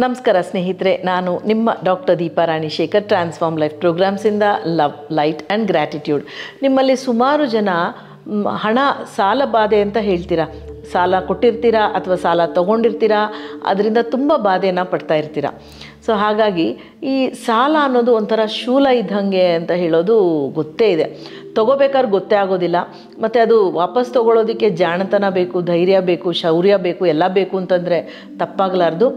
ನಮಸ್ಕಾರ ಸ್ನೇಹಿತರೆ, ನಾನು ನಿಮ್ಮ doctor Deepa Ranishekhar, transform life ಪ್ರೋಗ್ರಾಮ್ಸಿಂದ ಲವ್, ಲೈಟ್ ಆ್ಯಂಡ್ ಗ್ರ್ಯಾಟಿಟ್ಯೂಡ್. ನಿಮ್ಮಲ್ಲಿ ಸುಮಾರು ಜನ ಹಣ ಸಾಲ ಬಾಧೆ ಅಂತ ಹೇಳ್ತೀರಾ. ಸಾಲ ಕೊಟ್ಟಿರ್ತೀರಾ ಅಥವಾ ಸಾಲ ತೊಗೊಂಡಿರ್ತೀರಾ, ಅದರಿಂದ ತುಂಬ ಬಾಧೆಯನ್ನು ಪಡ್ತಾ ಇರ್ತೀರ. ಸೊ ಹಾಗಾಗಿ ಈ ಸಾಲ ಅನ್ನೋದು ಒಂಥರ ಶೂಲ ಇದ್ದಂಗೆ ಅಂತ ಹೇಳೋದು ಗೊತ್ತೇ ಇದೆ. ತೊಗೋಬೇಕಾದ್ರೆ ಗೊತ್ತೇ ಆಗೋದಿಲ್ಲ, ಮತ್ತು ಅದು ವಾಪಸ್ ತೊಗೊಳೋದಕ್ಕೆ ಜಾಣತನ ಬೇಕು, ಧೈರ್ಯ ಬೇಕು, ಶೌರ್ಯ ಬೇಕು, ಎಲ್ಲ ಬೇಕು ಅಂತಂದರೆ ತಪ್ಪಾಗಲಾರ್ದು.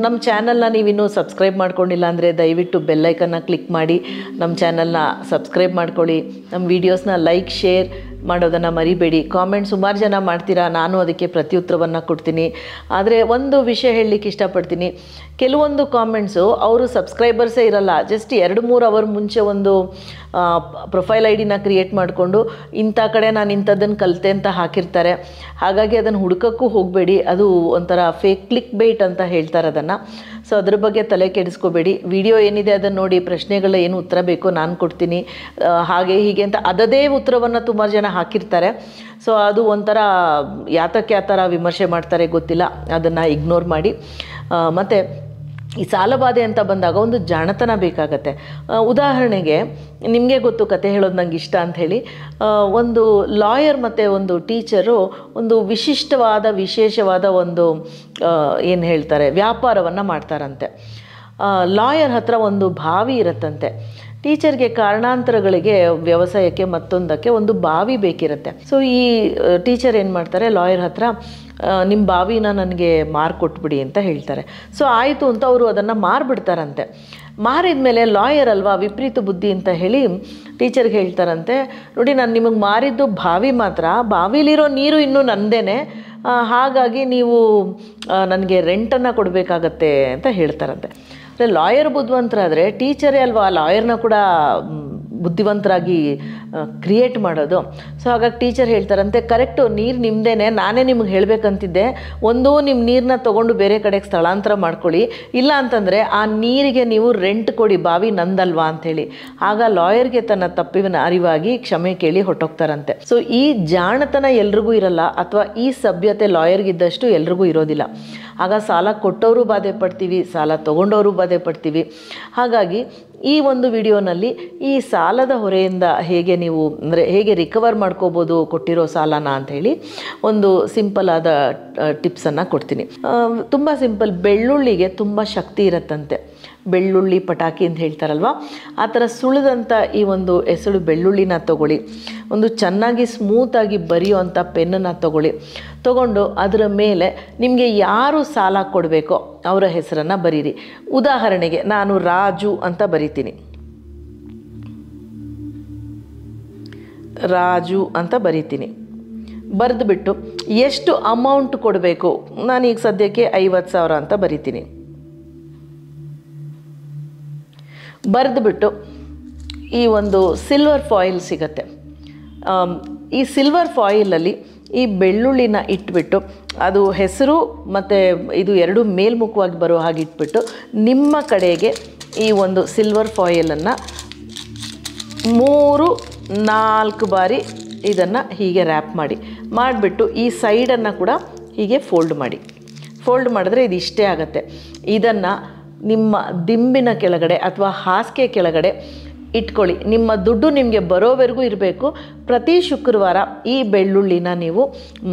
ನಮ್ಮ ಚಾನಲ್ನ ನೀವಿನ್ನೂ ಸಬ್ಸ್ಕ್ರೈಬ್ ಮಾಡ್ಕೊಂಡಿಲ್ಲ ಅಂದರೆ ದಯವಿಟ್ಟು ಬೆಲ್ಲೈಕನ್ನ ಕ್ಲಿಕ್ ಮಾಡಿ ನಮ್ಮ ಚಾನಲ್ನ ಸಬ್ಸ್ಕ್ರೈಬ್ ಮಾಡ್ಕೊಳ್ಳಿ. ನಮ್ಮ ವೀಡಿಯೋಸ್ನ ಲೈಕ್, ಶೇರ್ ಮಾಡೋದನ್ನು ಮರಿಬೇಡಿ. ಕಾಮೆಂಟ್ ಸುಮಾರು ಜನ ಮಾಡ್ತೀರಾ, ನಾನು ಅದಕ್ಕೆ ಪ್ರತ್ಯುತ್ತರವನ್ನು ಕೊಡ್ತೀನಿ. ಆದರೆ ಒಂದು ವಿಷಯ ಹೇಳಲಿಕ್ಕೆ ಇಷ್ಟಪಡ್ತೀನಿ. ಕೆಲವೊಂದು ಕಾಮೆಂಟ್ಸು ಅವರು ಸಬ್ಸ್ಕ್ರೈಬರ್ಸೇ ಇರಲ್ಲ, ಜಸ್ಟ್ 2-3 ಅವರ್ ಮುಂಚೆ ಒಂದು ಪ್ರೊಫೈಲ್ ಐ ಡಿನ ಕ್ರಿಯೇಟ್ ಮಾಡಿಕೊಂಡು ಇಂಥ ಕಡೆ ನಾನು ಇಂಥದ್ದನ್ನು ಕಲಿತೆ ಅಂತ ಹಾಕಿರ್ತಾರೆ. ಹಾಗಾಗಿ ಅದನ್ನು ಹುಡುಕೋಕ್ಕೂ ಹೋಗಬೇಡಿ, ಅದು ಒಂಥರ ಫೇಕ್ ಕ್ಲಿಕ್ ಬೈಟ್ ಅಂತ ಹೇಳ್ತಾರೆ ಅದನ್ನು. ಸೊ ಅದ್ರ ಬಗ್ಗೆ ತಲೆ ಕೆಡಿಸ್ಕೋಬೇಡಿ. ವಿಡಿಯೋ ಏನಿದೆ ಅದನ್ನು ನೋಡಿ, ಪ್ರಶ್ನೆಗಳ ಏನು ಉತ್ತರ ಬೇಕೋ ನಾನು ಕೊಡ್ತೀನಿ, ಹಾಗೆ ಹೀಗೆ ಅಂತ ಅದದೇ ಉತ್ತರವನ್ನು ಸುಮಾರು ಜನ ಹಾಕಿರ್ತಾರೆ. ಸೊ ಅದು ಒಂಥರ ಯಾತಕ್ಕೆ ಆ ಥರ ವಿಮರ್ಶೆ ಮಾಡ್ತಾರೆ ಗೊತ್ತಿಲ್ಲ, ಅದನ್ನು ಇಗ್ನೋರ್ ಮಾಡಿ. ಮತ್ತು ಈ ಸಾಲಬಾಧೆ ಅಂತ ಬಂದಾಗ ಒಂದು ಜಾಣತನ ಬೇಕಾಗತ್ತೆ. ಉದಾಹರಣೆಗೆ ನಿಮಗೆ ಗೊತ್ತು, ಕತೆ ಹೇಳೋದು ನಂಗೆ ಇಷ್ಟ ಅಂಥೇಳಿ, ಒಂದು ಲಾಯರ್ ಮತ್ತು ಒಂದು ಟೀಚರು ಒಂದು ವಿಶೇಷವಾದ ಒಂದು ಏನು ಹೇಳ್ತಾರೆ ವ್ಯಾಪಾರವನ್ನು ಮಾಡ್ತಾರಂತೆ. ಲಾಯರ್ ಹತ್ರ ಒಂದು ಬಾವಿ ಇರುತ್ತಂತೆ. ಟೀಚರ್ಗೆ ಕಾರಣಾಂತರಗಳಿಗೆ ವ್ಯವಸಾಯಕ್ಕೆ ಮತ್ತೊಂದಕ್ಕೆ ಒಂದು ಬಾವಿ ಬೇಕಿರುತ್ತೆ. ಸೊ ಈ ಟೀಚರ್ ಏನು ಮಾಡ್ತಾರೆ, ಲಾಯರ್ ಹತ್ರ ನಿಮ್ಮ ಬಾವಿನ ನನಗೆ ಮಾರ್ಕೊಟ್ಬಿಡಿ ಅಂತ ಹೇಳ್ತಾರೆ. ಸೊ ಆಯಿತು ಅಂತ ಅವರು ಅದನ್ನು ಮಾರಿಬಿಡ್ತಾರಂತೆ. ಮಾರಿದ ಮೇಲೆ ಲಾಯರ್ ಅಲ್ವಾ, ವಿಪರೀತ ಬುದ್ಧಿ ಅಂತ ಹೇಳಿ ಟೀಚರ್ಗೆ ಹೇಳ್ತಾರಂತೆ, ನೋಡಿ ನಾನು ನಿಮಗೆ ಮಾರಿದ್ದು ಬಾವಿ ಮಾತ್ರ, ಬಾವಿಲಿರೋ ನೀರು ಇನ್ನೂ ನಂದೇನೆ, ಹಾಗಾಗಿ ನೀವು ನನಗೆ ರೆಂಟನ್ನು ಕೊಡಬೇಕಾಗತ್ತೆ ಅಂತ ಹೇಳ್ತಾರಂತೆ. ಅಂದರೆ ಲಾಯರ್ ಬುದ್ಧಿವಂತರಾದರೆ ಟೀಚರೇ ಅಲ್ವಾ ಲಾಯರ್ನ ಕೂಡ ಬುದ್ಧಿವಂತರಾಗಿ ಕ್ರಿಯೇಟ್ ಮಾಡೋದು. ಸೊ ಹಾಗಾಗಿ ಟೀಚರ್ ಹೇಳ್ತಾರಂತೆ, ಕರೆಕ್ಟು, ನೀರು ನಿಮ್ಮದೇನೆ, ನಾನೇ ನಿಮಗೆ ಹೇಳಬೇಕಂತಿದ್ದೆ, ಒಂದು ನಿಮ್ಮ ನೀರನ್ನ ತೊಗೊಂಡು ಬೇರೆ ಕಡೆಗೆ ಸ್ಥಳಾಂತರ ಮಾಡ್ಕೊಳ್ಳಿ, ಇಲ್ಲ ಅಂತಂದರೆ ಆ ನೀರಿಗೆ ನೀವು ರೆಂಟ್ ಕೊಡಿ, ಬಾವಿ ನಂದಲ್ವಾ ಅಂಥೇಳಿ. ಆಗ ಲಾಯರ್ಗೆ ತನ್ನ ತಪ್ಪಿನ ಅರಿವಾಗಿ ಕ್ಷಮೆ ಕೇಳಿ ಹೊಟ್ಟೋಗ್ತಾರಂತೆ. ಸೊ ಈ ಜಾಣತನ ಎಲ್ರಿಗೂ ಇರಲ್ಲ, ಅಥವಾ ಈ ಸಭ್ಯತೆ ಲಾಯರ್ಗಿದ್ದಷ್ಟು ಎಲ್ರಿಗೂ ಇರೋದಿಲ್ಲ. ಆಗ ಸಾಲ ಕೊಟ್ಟವರು ಬಾಧೆ ಪಡ್ತೀವಿ, ಸಾಲ ತೊಗೊಂಡವರು ಬಾಧೆ ಪಡ್ತೀವಿ. ಹಾಗಾಗಿ ಈ ಒಂದು ವಿಡಿಯೋನಲ್ಲಿ ಈ ಸಾಲದ ಹೊರೆಯಿಂದ ಹೇಗೆ ರಿಕವರ್ ಮಾಡ್ಕೋಬೋದು ಕೊಟ್ಟಿರೋ ಸಾಲನ ಅಂಥೇಳಿ ಒಂದು ಸಿಂಪಲ್ ಆದ ಟಿಪ್ಸನ್ನು ಕೊಡ್ತೀನಿ. ತುಂಬ ಸಿಂಪಲ್. ಬೆಳ್ಳುಳ್ಳಿಗೆ ತುಂಬ ಶಕ್ತಿ ಇರುತ್ತಂತೆ. ಬೆಳ್ಳುಳ್ಳಿ ಪಟಾಕಿ ಅಂತ ಹೇಳ್ತಾರಲ್ವ, ಆ ಥರ ಸುಳಿದಂಥ ಈ ಒಂದು ಎಸಳು ಬೆಳ್ಳುಳ್ಳಿನ ತೊಗೊಳ್ಳಿ. ಒಂದು ಚೆನ್ನಾಗಿ ಸ್ಮೂತಾಗಿ ಬರೆಯುವಂಥ ಪೆನ್ನನ್ನು ತೊಗೊಂಡು ಅದರ ಮೇಲೆ ನಿಮಗೆ ಯಾರು ಸಾಲ ಕೊಡಬೇಕೋ ಅವರ ಹೆಸರನ್ನು ಬರೀರಿ. ಉದಾಹರಣೆಗೆ ನಾನು ರಾಜು ಅಂತ ಬರಿತೀನಿ. ಬರೆದುಬಿಟ್ಟು ಎಷ್ಟು ಅಮೌಂಟ್ ಕೊಡಬೇಕು, ನಾನೀಗ ಸದ್ಯಕ್ಕೆ 50,000 ಅಂತ ಬರಿತೀನಿ. ಬರೆದುಬಿಟ್ಟು ಈ ಒಂದು ಸಿಲ್ವರ್ ಫಾಯಿಲ್ ಸಿಗತ್ತೆ. ಈ ಸಿಲ್ವರ್ ಫಾಯಿಲಲ್ಲಿ ಈ ಬೆಳ್ಳುಳ್ಳಿನ ಇಟ್ಬಿಟ್ಟು, ಅದು ಹೆಸರು ಮತ್ತು ಇದು ಎರಡು ಮೇಲ್ಮುಖವಾಗಿ ಬರೋ ಹಾಗೆ ಇಟ್ಬಿಟ್ಟು, ನಿಮ್ಮ ಕಡೆಗೆ ಈ ಒಂದು ಸಿಲ್ವರ್ ಫಾಯಿಲನ್ನು 3-4 ಬಾರಿ ಇದನ್ನು ಹೀಗೆ ರ್ಯಾಪ್ ಮಾಡಿಬಿಟ್ಟು ಈ ಸೈಡನ್ನು ಕೂಡ ಹೀಗೆ ಫೋಲ್ಡ್ ಮಾಡಿದ್ರೆ ಇದು ಇಷ್ಟೇ ಆಗುತ್ತೆ. ಇದನ್ನು ನಿಮ್ಮ ದಿಂಬಿನ ಕೆಳಗಡೆ ಅಥವಾ ಹಾಸಿಗೆ ಕೆಳಗಡೆ ಇಟ್ಕೊಳ್ಳಿ. ನಿಮ್ಮ ದುಡ್ಡು ನಿಮಗೆ ಬರೋವರೆಗೂ ಇರಬೇಕು. ಪ್ರತಿ ಶುಕ್ರವಾರ ಈ ಬೆಳ್ಳುಳ್ಳಿನ ನೀವು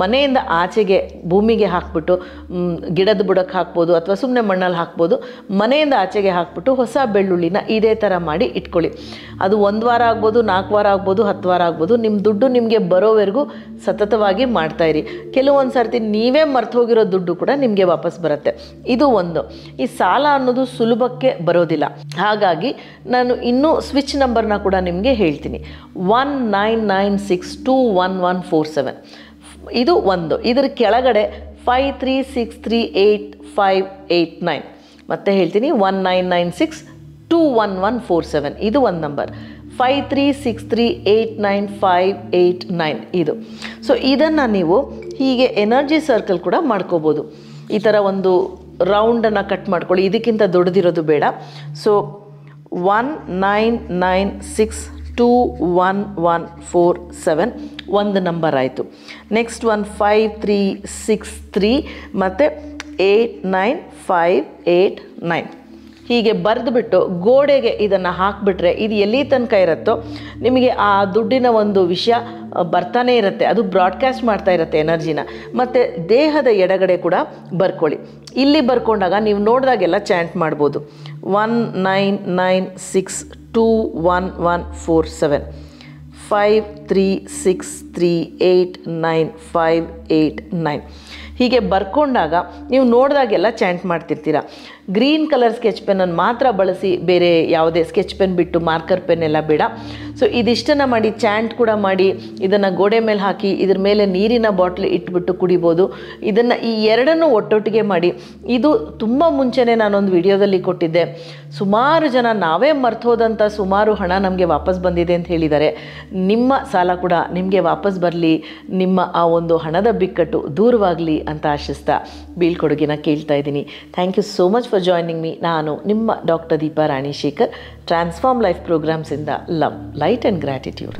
ಮನೆಯಿಂದ ಆಚೆಗೆ ಭೂಮಿಗೆ ಹಾಕ್ಬಿಟ್ಟು, ಗಿಡದ ಬುಡಕ್ಕೆ ಹಾಕ್ಬೋದು ಅಥವಾ ಸುಮ್ಮನೆ ಮಣ್ಣಲ್ಲಿ ಹಾಕ್ಬೋದು, ಮನೆಯಿಂದ ಆಚೆಗೆ ಹಾಕ್ಬಿಟ್ಟು ಹೊಸ ಬೆಳ್ಳುಳ್ಳಿನ ಇದೇ ಥರ ಮಾಡಿ ಇಟ್ಕೊಳ್ಳಿ. ಅದು 1 ವಾರ ಆಗ್ಬೋದು, 4 ವಾರ ಆಗ್ಬೋದು, 10 ವಾರ ಆಗ್ಬೋದು. ನಿಮ್ಮ ದುಡ್ಡು ನಿಮಗೆ ಬರೋವರೆಗೂ ಸತತವಾಗಿ ಮಾಡ್ತಾಯಿರಿ. ಕೆಲವೊಂದು ಸರ್ತಿ ನೀವೇ ಮರ್ತು ಹೋಗಿರೋ ದುಡ್ಡು ಕೂಡ ನಿಮಗೆ ವಾಪಸ್ ಬರುತ್ತೆ. ಇದು ಒಂದು. ಈ ಸಾಲ ಅನ್ನೋದು ಸುಲಭಕ್ಕೆ ಬರೋದಿಲ್ಲ. ಹಾಗಾಗಿ ನಾನು ಇನ್ನೂ ಸ್ವಿಚ್ ನಂಬರ್ನ ಕೂಡ ನಿಮಗೆ ಹೇಳ್ತೀನಿ. 1996211147 ಇದು ಒಂದು. ಇದರ ಕೆಳಗಡೆ 53638589. ಮತ್ತೆ ಹೇಳ್ತೀನಿ, 1996211147 ಇದು ಒಂದು ನಂಬರ್. 5363898589 ಇದು. ಸೊ ಇದನ್ನು ನೀವು ಹೀಗೆ ಎನರ್ಜಿ ಸರ್ಕಲ್ ಕೂಡ ಮಾಡ್ಕೋಬೋದು. ಈ ಥರ ಒಂದು ರೌಂಡನ್ನು ಕಟ್ ಮಾಡ್ಕೊಳ್ಳಿ, ಇದಕ್ಕಿಂತ ದೊಡ್ಡದಿರೋದು ಬೇಡ. ಸೊ 1996211147 ಒಂದು ನಂಬರ್ ಆಯಿತು. ನೆಕ್ಸ್ಟ್ 5363 ಮತ್ತು 689589 ಹೀಗೆ ಬರೆದುಬಿಟ್ಟು ಗೋಡೆಗೆ ಇದನ್ನು ಹಾಕಿಬಿಟ್ರೆ ಇದು ಎಲ್ಲಿ ತನಕ ಇರುತ್ತೋ ನಿಮಗೆ ಆ ದುಡ್ಡಿನ ಒಂದು ವಿಷಯ ಬರ್ತಾನೆ ಇರುತ್ತೆ, ಅದು ಬ್ರಾಡ್ಕಾಸ್ಟ್ ಮಾಡ್ತಾ ಇರುತ್ತೆ ಎನರ್ಜಿನ. ಮತ್ತು ದೇಹದ ಎಡಗಡೆ ಕೂಡ ಬರ್ಕೊಳ್ಳಿ. ಇಲ್ಲಿ ಬರ್ಕೊಂಡಾಗ ನೀವು ನೋಡಿದಾಗೆಲ್ಲ ಚಾಂಟ್ ಮಾಡ್ಬೋದು. 1996211147 53638959 ಹೀಗೆ ಬರ್ಕೊಂಡಾಗ ನೀವು ನೋಡಿದಾಗೆಲ್ಲ ಚಾಂಟ್ ಮಾಡ್ತಿರ್ತೀರ. ಗ್ರೀನ್ ಕಲರ್ ಸ್ಕೆಚ್ ಪೆನ್ನನ್ನು ಮಾತ್ರ ಬಳಸಿ, ಬೇರೆ ಯಾವುದೇ ಸ್ಕೆಚ್ ಪೆನ್ ಬಿಟ್ಟು ಮಾರ್ಕರ್ ಪೆನ್ ಎಲ್ಲ ಬೇಡ. ಸೊ ಇದಿಷ್ಟನ್ನು ಮಾಡಿ, ಚಾಂಟ್ ಕೂಡ ಮಾಡಿ, ಇದನ್ನು ಗೋಡೆ ಮೇಲೆ ಹಾಕಿ ಇದ್ರ ಮೇಲೆ ನೀರಿನ ಬಾಟ್ಲ್ ಇಟ್ಬಿಟ್ಟು ಕುಡಿಬೋದು. ಇದನ್ನು ಈ ಎರಡನ್ನೂ ಒಟ್ಟೊಟ್ಟಿಗೆ ಮಾಡಿ. ಇದು ತುಂಬ ಮುಂಚೆನೇ ನಾನೊಂದು ವಿಡಿಯೋದಲ್ಲಿ ಕೊಟ್ಟಿದ್ದೆ. ಸುಮಾರು ಜನ ನಾವೇ ಮರ್ತೋದಂಥ ಸುಮಾರು ಹಣ ನಮಗೆ ವಾಪಸ್ ಬಂದಿದೆ ಅಂತ ಹೇಳಿದ್ದಾರೆ. ನಿಮ್ಮ ಸಾಲ ಕೂಡ ನಿಮಗೆ ವಾಪಸ್ ಬರಲಿ, ನಿಮ್ಮ ಆ ಒಂದು ಹಣದ ಬಿಕ್ಕಟ್ಟು ದೂರವಾಗಲಿ ಅಂತ ಆಶಿಸ್ತಾ ಬೀಳ್ಕೊಡುಗೆನ ಕೇಳ್ತಾ ಇದ್ದೀನಿ. Thank you so much for joining me. ನಾನು ನಿಮ್ಮ doctor Deepa Rani Shekhar, transform life ಪ್ರೋಗ್ರಾಮ್ಸಿಂದ ಲವ್, ಲೈಟ್ ಆ್ಯಂಡ್ ಗ್ರ್ಯಾಟಿಟ್ಯೂಡ್.